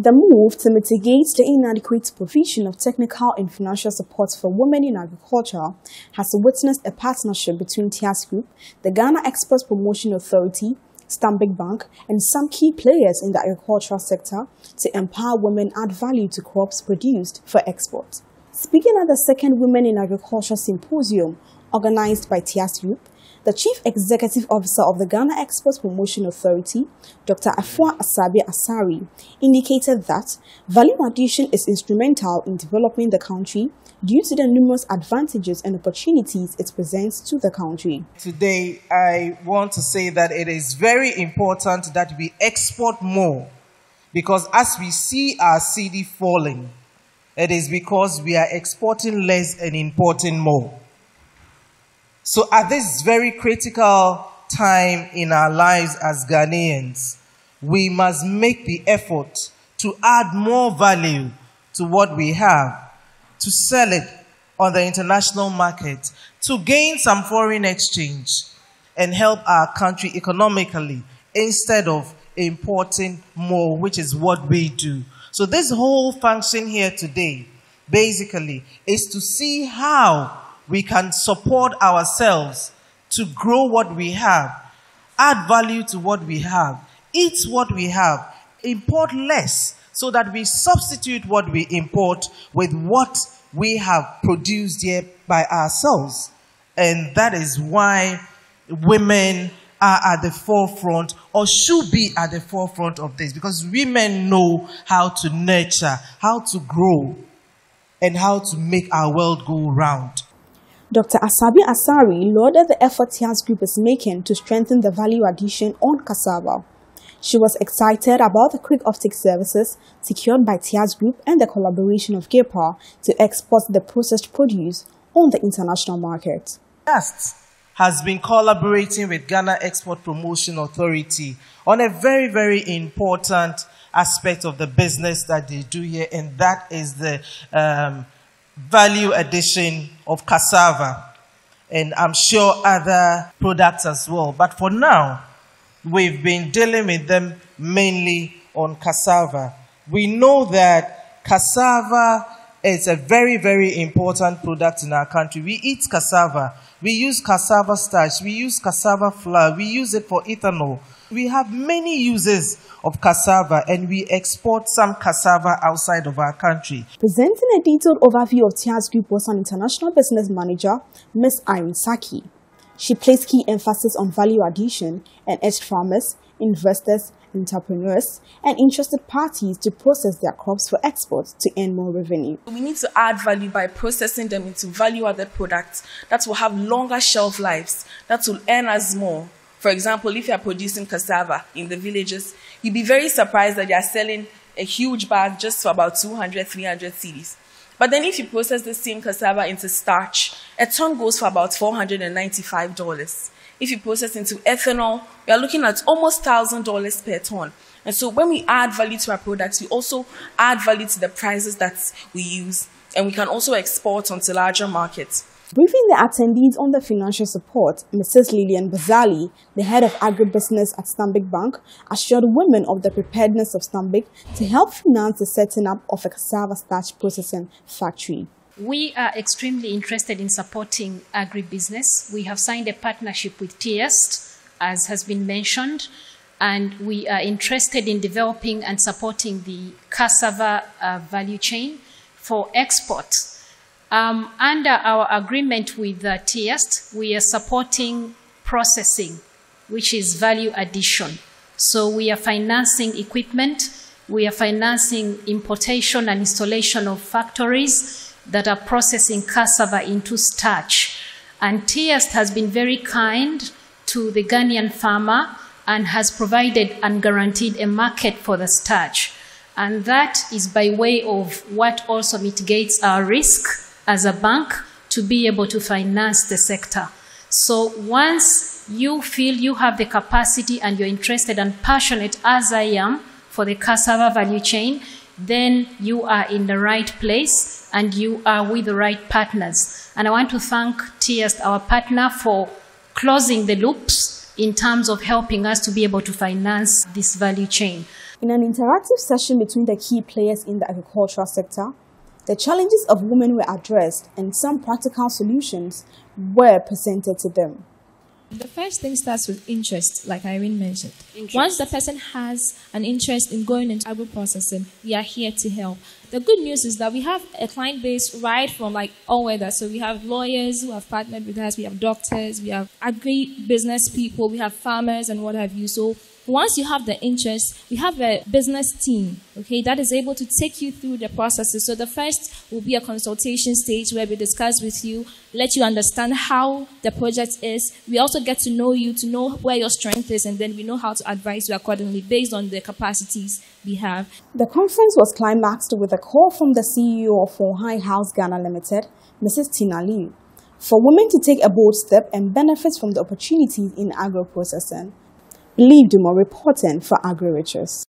The move to mitigate the inadequate provision of technical and financial support for women in agriculture has witnessed a partnership between TIAST Group, the Ghana Export Promotion Authority, Stanbic Bank, and some key players in the agricultural sector to empower women add value to crops produced for export. Speaking at the second Women in Agriculture Symposium organized by TIAST Group, the Chief Executive Officer of the Ghana Export Promotion Authority, Dr. Agro-Processing Asari, indicated that value addition is instrumental in developing the country due to the numerous advantages and opportunities it presents to the country. Today, I want to say that it is very important that we export more, because as we see our CD falling, it is because we are exporting less and importing more. So at this very critical time in our lives as Ghanaians, we must make the effort to add more value to what we have, to sell it on the international market, to gain some foreign exchange and help our country economically instead of importing more, which is what we do. So this whole function here today basically is to see how we can support ourselves to grow what we have, add value to what we have, eat what we have, import less, so that we substitute what we import with what we have produced here by ourselves. And that is why women are at the forefront, or should be at the forefront of this, because women know how to nurture, how to grow, and how to make our world go round. Dr. Agro-Processing Asari lauded the effort TIAST Group is making to strengthen the value addition on cassava. She was excited about the quick offtake services secured by TIAST Group and the collaboration of GEPA to export the processed produce on the international market. TIAST has been collaborating with Ghana Export Promotion Authority on a very, very important aspect of the business that they do here, and that is the value addition of cassava, and I'm sure other products as well. But for now, we've been dealing with them mainly on cassava. We know that cassava is a very, very important product in our country. We eat cassava. We use cassava starch. We use cassava flour. We use it for ethanol. We have many uses of cassava, and we export some cassava outside of our country. Presenting a detailed overview of TIAST Group was an international business manager, Ms. Irene Saki. She placed key emphasis on value addition and urged farmers, investors, entrepreneurs, and interested parties to process their crops for export to earn more revenue. We need to add value by processing them into value-added products that will have longer shelf lives, that will earn us more. For example, if you are producing cassava in the villages, you'd be very surprised that you are selling a huge bag just for about 200, 300 cedis. But then if you process the same cassava into starch, a ton goes for about $495. If you process into ethanol, we are looking at almost $1,000 per ton. And so when we add value to our products, we also add value to the prices that we use, and we can also export onto larger markets. Briefing the attendees on the financial support, Mrs. Lillian Bazali, the head of agribusiness at Stanbic Bank, assured women of the preparedness of Stanbic to help finance the setting up of a cassava starch processing factory. We are extremely interested in supporting agribusiness. We have signed a partnership with TIAST, as has been mentioned, and we are interested in developing and supporting the cassava value chain for export. Under our agreement with TIAST, we are supporting processing, which is value addition. So we are financing equipment, we are financing importation and installation of factories that are processing cassava into starch. And TIAST has been very kind to the Ghanaian farmer and has provided and guaranteed a market for the starch. And that is by way of what also mitigates our risk as a bank to be able to finance the sector. So once you feel you have the capacity and you're interested and passionate, as I am, for the cassava value chain, then you are in the right place and you are with the right partners. And I want to thank TIAST, our partner, for closing the loops in terms of helping us to be able to finance this value chain. In an interactive session between the key players in the agricultural sector, the challenges of women were addressed and some practical solutions were presented to them. The first thing starts with interest, like Irene mentioned. Once the person has an interest in going into agro-processing, we are here to help. The good news is that we have a client base right from like all weather. So we have lawyers who have partnered with us, we have doctors, we have agri-business people, we have farmers and what have you. So once you have the interest, we have a business team, okay, that is able to take you through the processes. So the first will be a consultation stage where we discuss with you, let you understand how the project is. We also get to know you, to know where your strength is, and then we know how to advise you accordingly based on the capacities we have. The conference was climaxed with a call from the CEO of High House Ghana Limited, Mrs. Tina Liu, for women to take a bold step and benefit from the opportunities in agro-processing. Believe Dumo reporting for Agri Riches.